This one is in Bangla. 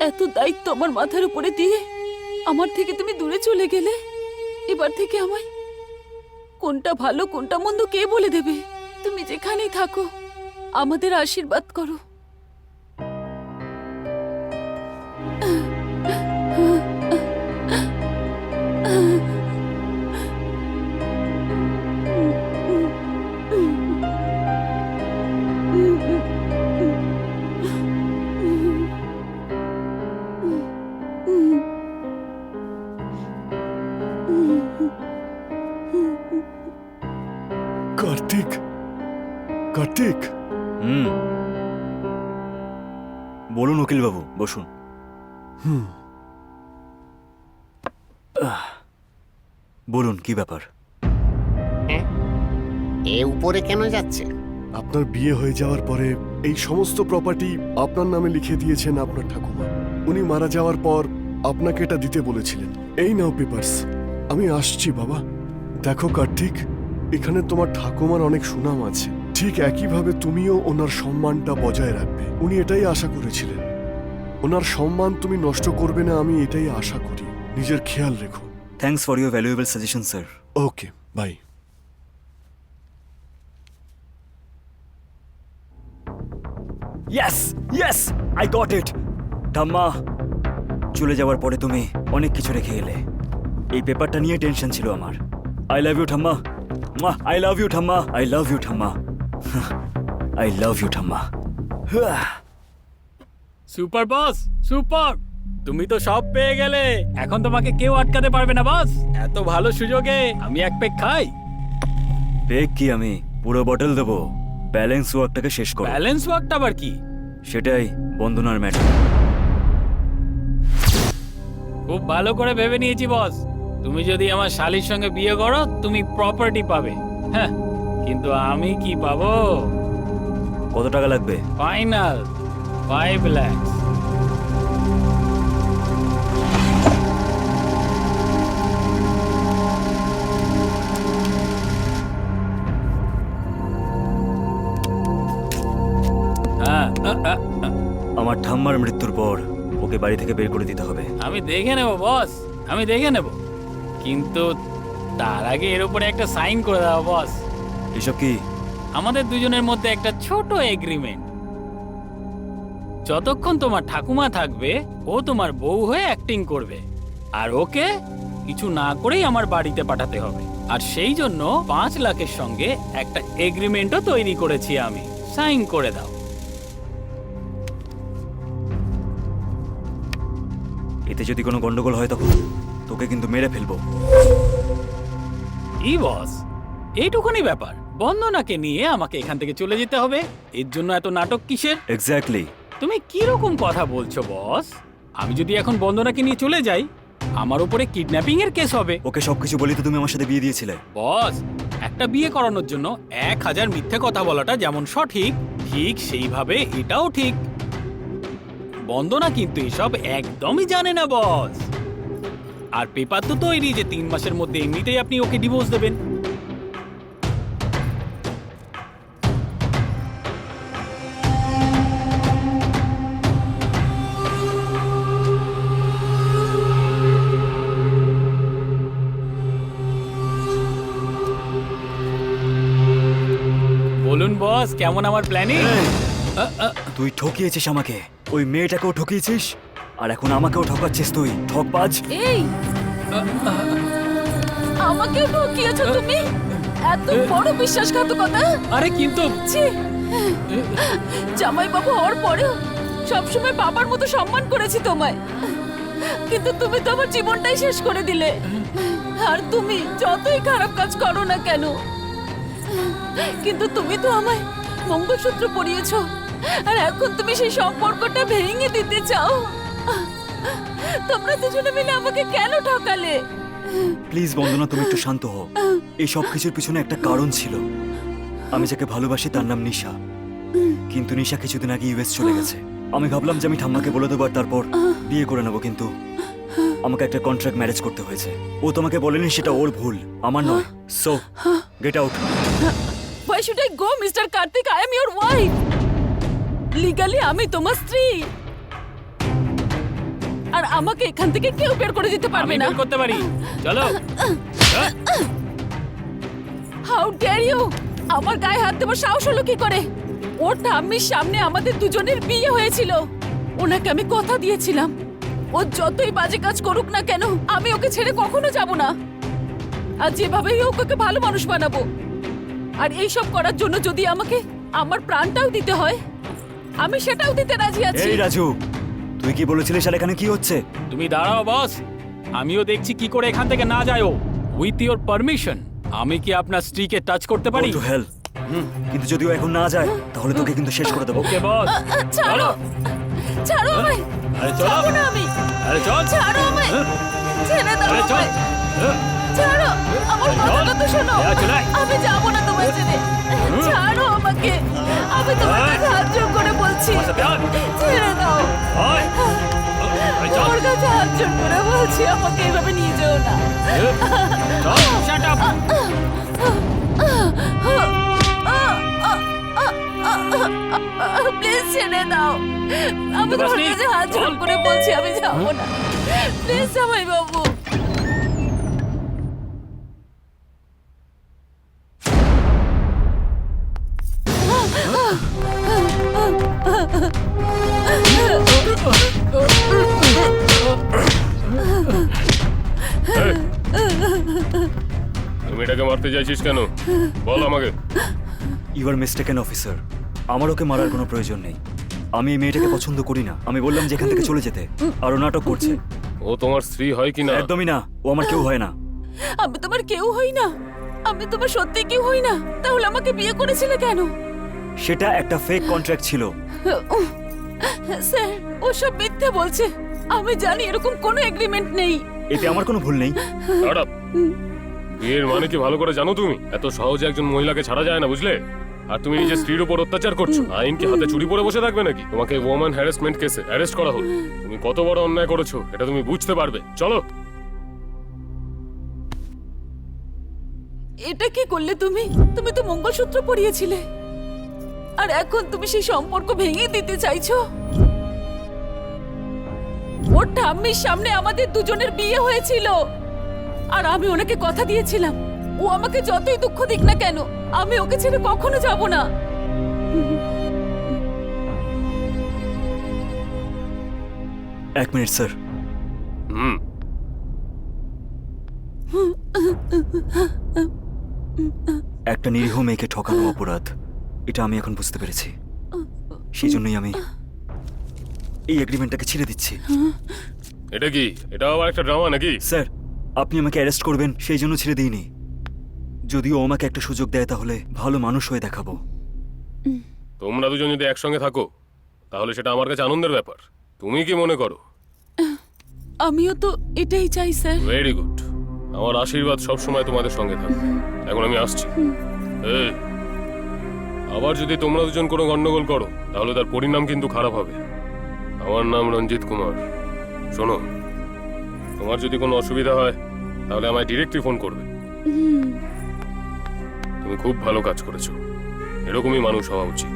এত দায়িত্ব আমার মাথার উপরে দিয়ে আমার থেকে তুমি দূরে চলে গেলে। এবার থেকে আমায় কোনটা ভালো কোনটা মন্দ কে বলে দেবে? তুমি যেখানেই থাকো আমাদের আশীর্বাদ করো। কার্তিক, কার্তিক, বলুন উকিল বাবু, বসুন। বলুন কি ব্যাপার? এ উপরে কেন যাচ্ছে? আপনার বিয়ে হয়ে যাওয়ার পরে এই সমস্ত প্রপার্টি আপনার নামে লিখে দিয়েছেন আপনার ঠাকুমা। উনি মারা যাওয়ার পর আপনাকে এটা দিতে বলেছিলেন। এই নাও পেপারস। আমি আসছি বাবা। দেখো কার্তিক, এখানে তোমার ঠাকুমার অনেক সুনাম আছে, ঠিক একইভাবে তুমিও ওনার সম্মানটা বজায় রাখবে। উনি এটাই আশা করেছিলেন। ওনার সম্মান তুমি নষ্ট করবে না, আমি এটাই আশা করি। নিজের খেয়াল রেখো। Thanks for your valuable suggestion sir. Okay, bye. Yes yes, I got it. ঠাম্মা, চলে যাওয়ার পরে তুমি অনেক কিছু রেখে গেলে। এই পেপারটা নিয়ে টেনশন ছিল আমার। আই লাভ ইউ ঠাম্মা। আই লাভ ইউ ঠাম্মা। আই লাভ ইউ ঠাম্মা। আই লাভ ইউ ঠাম্মা। সুপার বস, সুপার! তুমি তো সব পেয়ে গেলে, এখন তোমাকে কেউ আটকাতে পারবে না বস। এত ভালো সুযোগে আমি এক পেক খাই। পেক কি, আমি পুরো বটল দেবো। ব্যালেন্স ওয়ার্কটাকে শেষ করো। ব্যালেন্স ওয়ার্কটা আবার কি? সেটাই বন্দনার ম্যাটার। খুব ভালো করে ভেবে নিয়েছি বস। তুমি যদি আমার শালির সঙ্গে বিয়ে করো তুমি প্রপার্টি পাবে, হ্যাঁ, কিন্তু আমি কি পাবো? কত টাকা লাগবে? ফাইনাল 5 লাখ। আমার ঠাম্মার মৃত্যুর পর ওকে বাড়ি থেকে বের করে দিতে হবে। আমি দেখে নেব বস, আমি দেখে নেব, কিন্তু তার আগে এর উপরে একটা সাইন করে দাও বস। এসব কি? আমাদের দুজনের মধ্যে একটা ছোট এগ্রিমেন্ট। যতক্ষণ তোমার ঠাকুমা থাকবে ও তোমার বউ হয়ে অ্যাক্টিং করবে, আর ওকে কিছু না করেই আমার বাড়িতে পাঠাতে হবে। আর সেই জন্য 5 লাখের সঙ্গে একটা এগ্রিমেন্টও তৈরি করেছি আমি। সাইন করে দাও। এতে যদি কোনো গন্ডগোল হয় তখন তোকে কিন্তু মেরে ফেলবো। ই বস, এইটুকুনি ব্যাপার? বন্দনাকে নিয়ে আমাকে এখান থেকে চলে যেতে হবে? এর জন্য এত নাটক কিসের? এক্স্যাক্টলি। তুমি কি রকম কথা বলছো বস? আমি যদি এখন বন্দনাকে নিয়ে চলে যাই আমার উপরে কিডন্যাপিং এর কেস হবে। ওকে সবকিছু বলি তো তুমি আমার সাথে বিয়ে দিয়েছিলে। বস, একটা বিয়ে করানোর জন্য 1000 মিথ্যে কথা বলাটা যেমন সঠিক, ঠিক সেইভাবে এটাও ঠিক। বন্দনা কিন্তু এসব একদমই জানে না বস। আর পেপার তো তৈরি যে 3 মাসের মধ্যে এমনিতেই আপনি ওকে ডিভোর্স দেবেন। বলুন বস, কেমন আমার প্ল্যানিং? তুই ঠকিয়েছিস আমাকে, ওই মেয়েটাকেও ঠকিয়েছিস, আর এখন আমাকেও ঠকাচ্ছিস তুই, ঠকবাজ। এই আমাকেও ঠকিয়েছো তুমি? এত বড় বিশ্বাসঘাতকতা! আরে কিন্তু ছি! জামাই বাবু হওয়ার পরেও সবসময় বাবার মতো সম্মান করেছি তোমায়, কিন্তু তুমি তো আমার জীবনটাই শেষ করে দিলে। আর তুমি যতই খারাপ কাজ করো না কেন, কিন্তু তুমি তো আমায় মঙ্গলসূত্র পরিয়েছো, আর এখন তুমি সেই সম্পর্কটা ভেঙে দিতে চাও। তোমরা দুজনে মিলে আমাকে কেন ঠকালে? প্লিজ বন্দনা, তুমি একটু শান্ত হও। এই সব কিছুর পিছনে একটা কারণ ছিল। আমি যাকে ভালোবাসি তার নাম নিশা, কিন্তু নিশা কিছুদিন আগে ইউএস চলে গেছে। আমি ভাবলাম যে আমি ঠাম্মাকে বলে দেবো আর তারপর বিয়ে করে নেবো, কিন্তু আমাকে একটা কন্ট্রাক্ট ম্যারেজ করতে হয়েছে। ও তোমাকে বলেনি, সেটা ওর ভুল, আমার নয়। So get out. Why should I go, Mr. Karthik? I am your wife. Legally, আমি তোমার স্ত্রী। আর আমাকে এখান থেকে কেউ বের করে দিতে পারবে আমি না। বের করতে পারি, চলো। How dare you! আমার গায়ে হাত দেবার সাহস হলো কি করে? ওর ঠাম্মির সামনে আমাদের দুজনের বিয়ে হয়েছিল। ওনাকে আমি কথা দিয়েছিলাম, ও যতই বাজে কাজ করুক না কেন আমি ওকে ছেড়ে কখনো যাব না। আর যেভাবেই হোক ওকে ভালো মানুষ বানাবো। আর এই সব করার জন্য যদি আমাকে আমার প্রাণটাও দিতে হয়, আমি সেটাও দিতে রাজি আছি। এই রাজু, তুই কি বলেছিলিস আর এখানে কি হচ্ছে? তুমি দাঁড়াও বস, আমিও দেখছি কি করে এখান থেকে না যাও। উইথ ইওর পারমিশন আমি কি আপনার স্ত্রীকে টাচ করতে পারি? To hell. কিন্তু যদি ও এখন না যায় তাহলে তোকে কিন্তু শেষ করে দেবো। ওকে বস, ছাড়ো, ছাড়ো আমায়। আরে চলো। যাবো না আমি। আরে চল। ছাড়ো আমায়, ছেড়ে দাও আরে চল। আমায়। ছাড়ো, আমার কথাটা তো শোনো। চল, আয়। আমি যাব না তোমায় ছেড়ে। ছাড়ো আমাকে, আমি তোমার কাছে হাত জোড় করে বলছি। ছেড়ে দাও, আরে চল। তোমার কাছে হাত জোড় করে বলছি, আমাকে এভাবে নিয়ে যেও না। চল, shut up. প্লিজ ছেড়ে দাও, আমি তোমার বাসনি, কাছে হাত জোড় চল। করে বলছি আমি যাব না। প্লিজ জামাই বাবু। তুমি এটাকে মারতে চাইছিস কেন? বল আমাকে। You are mistaken officer. আমার ওকে মারার কোনো প্রয়োজন নেই। আমি এই মেয়েটাকে পছন্দ করি না। আমি বললাম যে এখান থেকে চলে যেতে, আর ও নাটক করছে। ও তোমার স্ত্রী হয় কি না? একদমই না, ও আমার কেউ হয় না। আমি তোমার কেউ হই না, আমি তোমার সত্যি কেউ হই না। তাহলে আমাকে বিয়ে করেছিলে কেন? সেটা একটা ফেক কন্ট্রাক্ট ছিল। স্যার, ও সব মিথ্যে বলছে। আমি জানি এরকম কোনো এগ্রিমেন্ট নেই। এতে আমার কোনো ভুল নেই। দাঁড়া। বিয়ের মানে কি ভালো করে জানো তুমি? এত সহজে একজন মহিলাকে ছাড়া যায় না, বুঝলে? আর তুমি নিজের স্ত্রীর উপর অত্যাচার করছো। আইন কি হাতে চুরি পরে বসে থাকবে নাকি? তোমাকে ওম্যান হ্যারাসমেন্ট কেসে অ্যারেস্ট করা হলো। তুমি কত বড় অন্যায় করেছো এটা তুমি বুঝতে পারবে। চলো। এটা কি করলে তুমি? তুমি তো মঙ্গলসূত্র পরিয়েছিলে, আর এখন তুমি সেই সম্পর্ক ভেঙে দিতে চাইছো। ওর ঠাম্মির সামনে আমাদের দুজনের বিয়ে হয়েছিল, আর আমি ওনাকে কথা দিয়েছিলাম ও আমাকে যতই দুঃখ দিক না কেন আমি ওকে ছেড়ে কখনো যাব না। এক মিনিট স্যার। হুম। একটা নিরীহ মেয়েকে ঠকানো অপরাধ, এটা আমি এখন বুঝতে পেরেছি। সেই জন্যই আমি এই এগ্রিমেন্টটাকে ছেড়ে দিচ্ছি। এটা কি? এটা আবার একটা ড্রামা নাকি? স্যার, আপনি আমাকে অ্যারেস্ট করবেন সেই জন্য ছেড়ে দিইনি। যদিও আমাকে একটা সুযোগ দেয় তাহলে ভালো মানুষ হয়ে দেখাবো। তোমরা দুজন যদি একসঙ্গে থাকো তাহলে সেটা আমার কাছে আনন্দের ব্যাপার। তুমি কি মনে করো? আমিও তো এটাই চাই স্যার। Very good. আমার আশীর্বাদ সবসময় তোমাদের সঙ্গে থাকবে। এখন আমি আসছি। এই, আবার যদি তোমরা দুজন কোনো গন্ডগোল করো তাহলে তার পরিণাম কিন্তু খারাপ হবে। আমার নাম রঞ্জিত কুমার। শোনো, তোমার যদি কোনো অসুবিধা হয় তাহলে আমায় ডিরেক্টলি ফোন করবে। তুমি খুব ভালো কাজ করেছো, এরকমই মানুষ হওয়া উচিত।